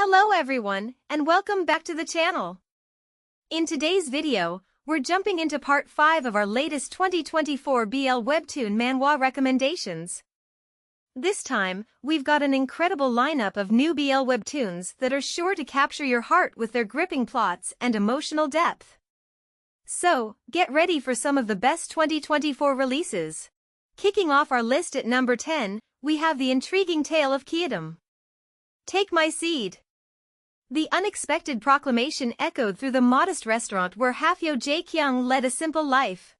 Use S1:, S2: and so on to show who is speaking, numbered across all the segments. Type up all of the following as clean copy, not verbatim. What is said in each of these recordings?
S1: Hello everyone, and welcome back to the channel. In today's video, we're jumping into part 5 of our latest 2024 BL Webtoon Manhwa recommendations. This time, we've got an incredible lineup of new BL Webtoons that are sure to capture your heart with their gripping plots and emotional depth. So, get ready for some of the best 2024 releases. Kicking off our list at number 10, we have the intriguing tale of Kiedom. Take My Seed. The unexpected proclamation echoed through the modest restaurant where Hafyo Jae-kyung led a simple life.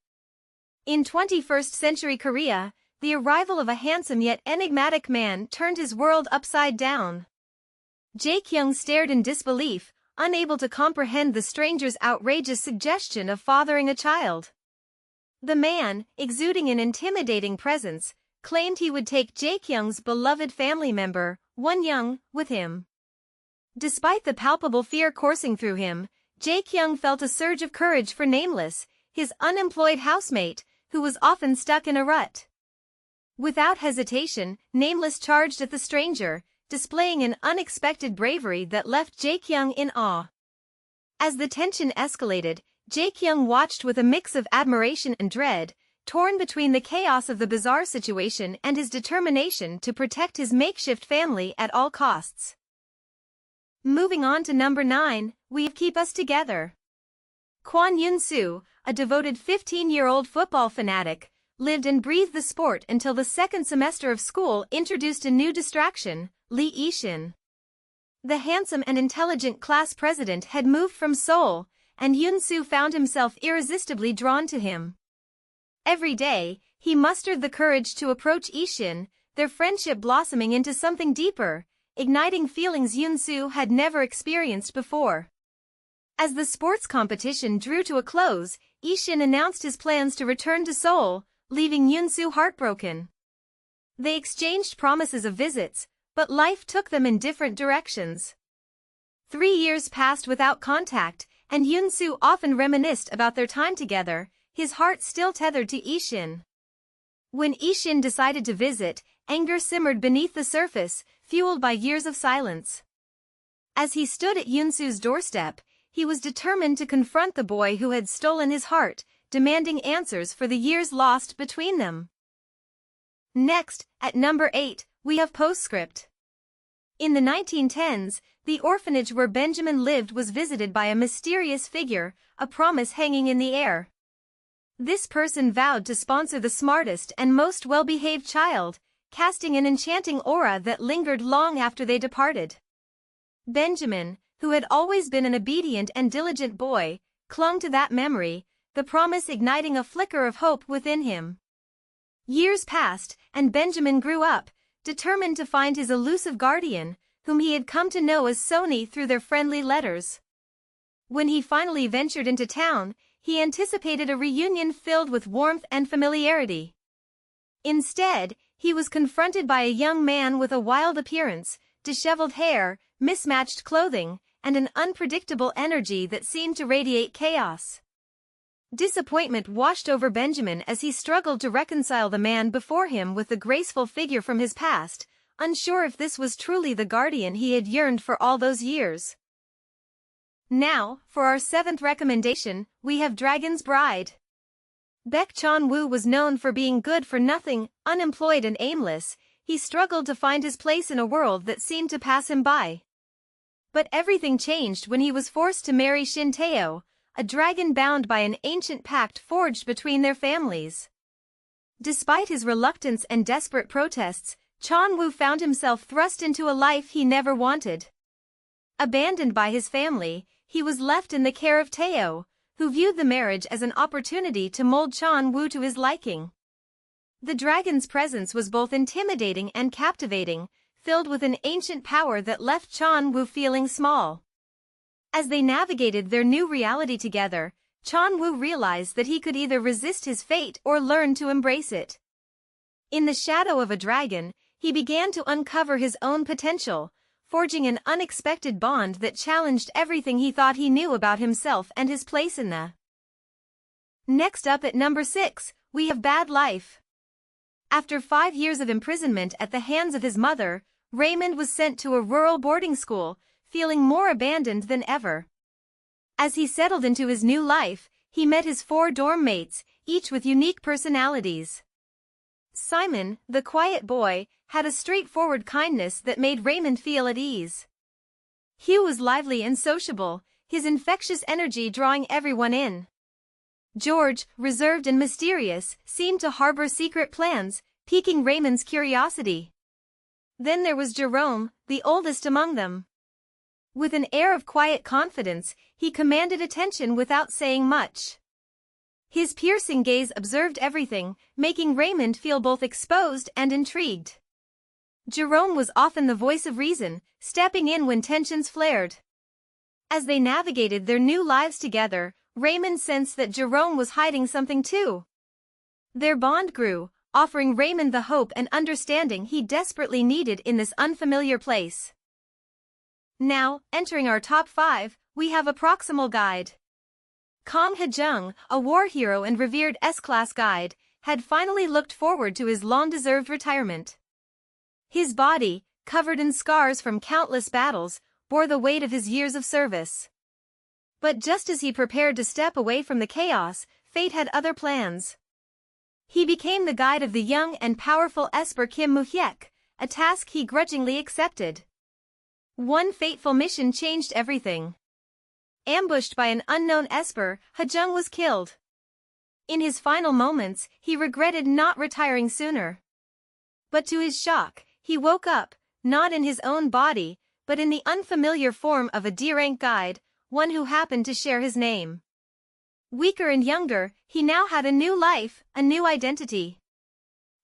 S1: In 21st century Korea, the arrival of a handsome yet enigmatic man turned his world upside down. Jae-kyung stared in disbelief, unable to comprehend the stranger's outrageous suggestion of fathering a child. The man, exuding an intimidating presence, claimed he would take Jae-kyung's beloved family member, Won-young, with him. Despite the palpable fear coursing through him, Jae-kyung felt a surge of courage for Nameless, his unemployed housemate, who was often stuck in a rut. Without hesitation, Nameless charged at the stranger, displaying an unexpected bravery that left Jae-kyung in awe. As the tension escalated, Jae-kyung watched with a mix of admiration and dread, torn between the chaos of the bizarre situation and his determination to protect his makeshift family at all costs. Moving on to number 9, we have Keep Us Together. Kwon Yoon-soo, a devoted 15-year-old football fanatic, lived and breathed the sport until the second semester of school introduced a new distraction, Lee Yi-shin. The handsome and intelligent class president had moved from Seoul, and Yoon-soo found himself irresistibly drawn to him. Every day, he mustered the courage to approach Yi-shin, their friendship blossoming into something deeper, igniting feelings Yoon-soo had never experienced before. As the sports competition drew to a close, Yi-shin announced his plans to return to Seoul, leaving Yoon-soo heartbroken. They exchanged promises of visits, but life took them in different directions. 3 years passed without contact, and Yoon-soo often reminisced about their time together, his heart still tethered to Yi-shin. When Yi-shin decided to visit, anger simmered beneath the surface, fueled by years of silence. As he stood at Yoon-soo's doorstep, he was determined to confront the boy who had stolen his heart, demanding answers for the years lost between them. Next, at number 8, we have Postscript. In the 1910s, the orphanage where Benjamin lived was visited by a mysterious figure, a promise hanging in the air. This person vowed to sponsor the smartest and most well-behaved child, casting an enchanting aura that lingered long after they departed. Benjamin, who had always been an obedient and diligent boy, clung to that memory, the promise igniting a flicker of hope within him. Years passed, and Benjamin grew up, determined to find his elusive guardian, whom he had come to know as Sony through their friendly letters. When he finally ventured into town, he anticipated a reunion filled with warmth and familiarity. Instead, he was confronted by a young man with a wild appearance, disheveled hair, mismatched clothing, and an unpredictable energy that seemed to radiate chaos. Disappointment washed over Benjamin as he struggled to reconcile the man before him with the graceful figure from his past, unsure if this was truly the guardian he had yearned for all those years. Now, for our 7th recommendation, we have Dragon's Bride. Baek Chan-woo was known for being good for nothing, unemployed and aimless. He struggled to find his place in a world that seemed to pass him by. But everything changed when he was forced to marry Shin Tae-oh, a dragon bound by an ancient pact forged between their families. Despite his reluctance and desperate protests, Chan-woo found himself thrust into a life he never wanted. Abandoned by his family, he was left in the care of Tae-oh, who viewed the marriage as an opportunity to mold Chan-woo to his liking. The dragon's presence was both intimidating and captivating, filled with an ancient power that left Chan-woo feeling small. As they navigated their new reality together, Chan-woo realized that he could either resist his fate or learn to embrace it. In the shadow of a dragon, he began to uncover his own potential, forging an unexpected bond that challenged everything he thought he knew about himself and his place in the. Next up at number 6, we have Bad Life. After 5 years of imprisonment at the hands of his mother, Raymond was sent to a rural boarding school, feeling more abandoned than ever. As he settled into his new life, he met his 4 dorm mates, each with unique personalities. Simon, the quiet boy, had a straightforward kindness that made Raymond feel at ease. Hugh was lively and sociable, his infectious energy drawing everyone in. George, reserved and mysterious, seemed to harbor secret plans, piquing Raymond's curiosity. Then there was Jerome, the oldest among them. With an air of quiet confidence, he commanded attention without saying much. His piercing gaze observed everything, making Raymond feel both exposed and intrigued. Jerome was often the voice of reason, stepping in when tensions flared. As they navigated their new lives together, Raymond sensed that Jerome was hiding something too. Their bond grew, offering Raymond the hope and understanding he desperately needed in this unfamiliar place. Now, entering our top 5, we have a proximal guide. Kang Hejung, a war hero and revered S-class guide, had finally looked forward to his long-deserved retirement. His body, covered in scars from countless battles, bore the weight of his years of service. But just as he prepared to step away from the chaos, fate had other plans. He became the guide of the young and powerful Esper Kim Moo-hyek, a task he grudgingly accepted. One fateful mission changed everything. Ambushed by an unknown Esper, Hejung was killed. In his final moments, he regretted not retiring sooner. But to his shock, he woke up, not in his own body, but in the unfamiliar form of a D-rank guide, one who happened to share his name. Weaker and younger, he now had a new life, a new identity.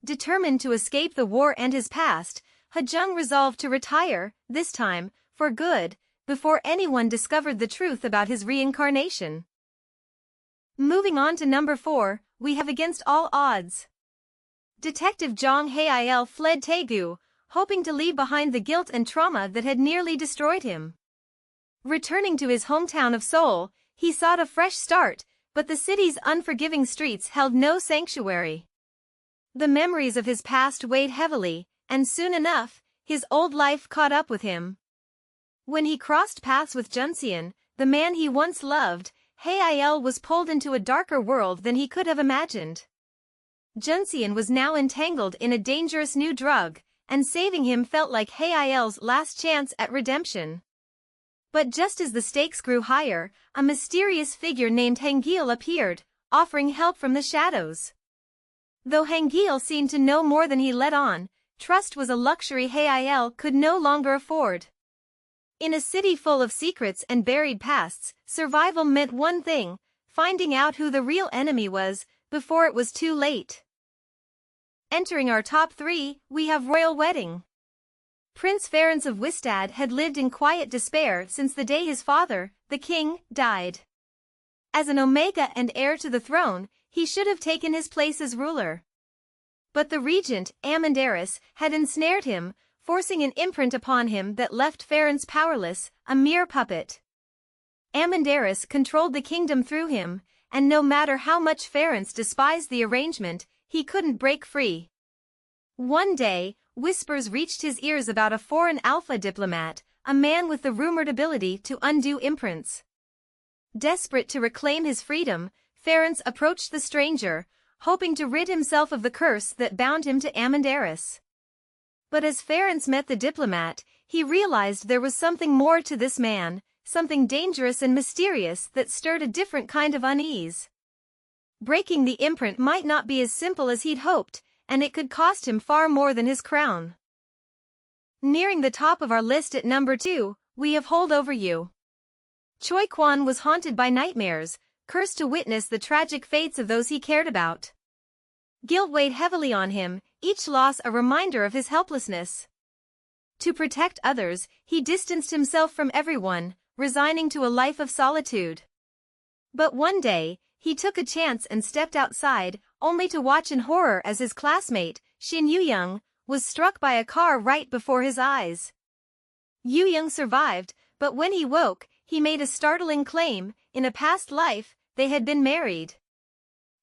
S1: Determined to escape the war and his past, Hejung resolved to retire, this time, for good, before anyone discovered the truth about his reincarnation. Moving on to number 4, we have Against All Odds. Detective Jong Hae-il fled Daegu, hoping to leave behind the guilt and trauma that had nearly destroyed him. Returning to his hometown of Seoul, he sought a fresh start, but the city's unforgiving streets held no sanctuary. The memories of his past weighed heavily, and soon enough, his old life caught up with him. When he crossed paths with Junseon, the man he once loved, Hae-il was pulled into a darker world than he could have imagined. Junseon was now entangled in a dangerous new drug, and saving him felt like Hae-il's last chance at redemption. But just as the stakes grew higher, a mysterious figure named Hangil appeared, offering help from the shadows. Though Hangil seemed to know more than he let on, trust was a luxury Hae-il could no longer afford. In a city full of secrets and buried pasts, survival meant one thing: finding out who the real enemy was, before it was too late. Entering our top 3, we have Royal Wedding. Prince Ferenc of Wistad had lived in quiet despair since the day his father, the king, died. As an Omega and heir to the throne, he should have taken his place as ruler. But the regent, Amandaris, had ensnared him, forcing an imprint upon him that left Ferenc powerless, a mere puppet. Amandaris controlled the kingdom through him, and no matter how much Ferenc despised the arrangement, he couldn't break free. One day, whispers reached his ears about a foreign alpha diplomat, a man with the rumored ability to undo imprints. Desperate to reclaim his freedom, Ferenc approached the stranger, hoping to rid himself of the curse that bound him to Amandaris. But as Ferenc met the diplomat, he realized there was something more to this man, something dangerous and mysterious that stirred a different kind of unease. Breaking the imprint might not be as simple as he'd hoped, and it could cost him far more than his crown. Nearing the top of our list at number 2, we have Hold Over You. Choi Kwan was haunted by nightmares, cursed to witness the tragic fates of those he cared about. Guilt weighed heavily on him, each loss a reminder of his helplessness. To protect others, he distanced himself from everyone, resigning to a life of solitude. But one day, he took a chance and stepped outside, only to watch in horror as his classmate, Shin Yu-young, was struck by a car right before his eyes. Yu-young survived, but when he woke, he made a startling claim: in a past life, they had been married.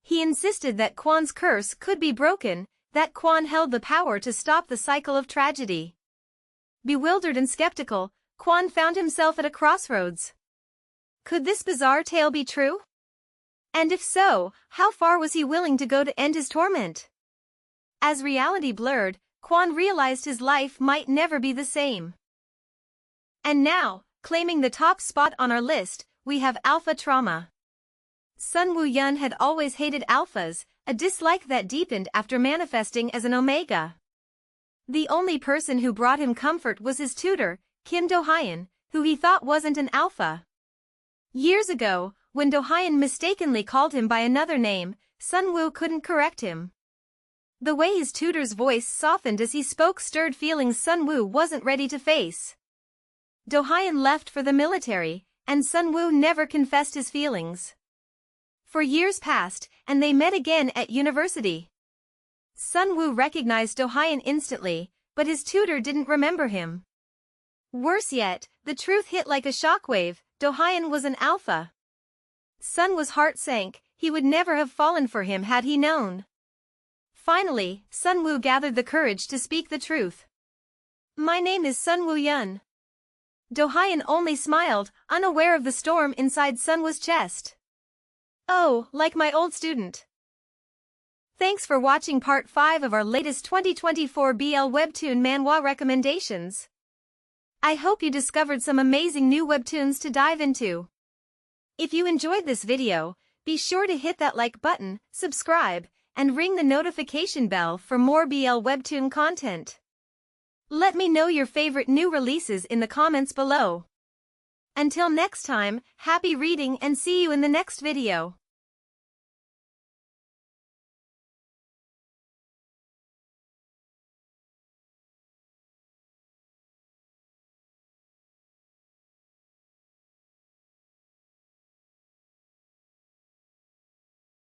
S1: He insisted that Kwan's curse could be broken, that Kwan held the power to stop the cycle of tragedy. Bewildered and skeptical, Kwon found himself at a crossroads. Could this bizarre tale be true? And if so, how far was he willing to go to end his torment? As reality blurred, Kwon realized his life might never be the same. And now, claiming the top spot on our list, we have Alpha Trauma. Sun Woo-yeon had always hated alphas, a dislike that deepened after manifesting as an Omega. The only person who brought him comfort was his tutor, Kim Do-hyun, who he thought wasn't an alpha. Years ago, when Do-hyun mistakenly called him by another name, Sun Woo couldn't correct him. The way his tutor's voice softened as he spoke stirred feelings Sun Woo wasn't ready to face. Do-hyun left for the military, and Sun Woo never confessed his feelings. For years passed, and they met again at university. Sun Woo recognized Do-hyun instantly, but his tutor didn't remember him. Worse yet, the truth hit like a shockwave: Do-hyun was an alpha. Sun Woo's heart sank. He would never have fallen for him had he known. Finally, Sun Woo gathered the courage to speak the truth. "My name is Sun Woo-yeon." Do-hyun only smiled, unaware of the storm inside Sun Woo's chest. "Oh, like my old student." Thanks for watching part 5 of our latest 2024 BL Webtoon Manhwa recommendations. I hope you discovered some amazing new webtoons to dive into. If you enjoyed this video, be sure to hit that like button, subscribe, and ring the notification bell for more BL Webtoon content. Let me know your favorite new releases in the comments below. Until next time, happy reading and see you in the next video.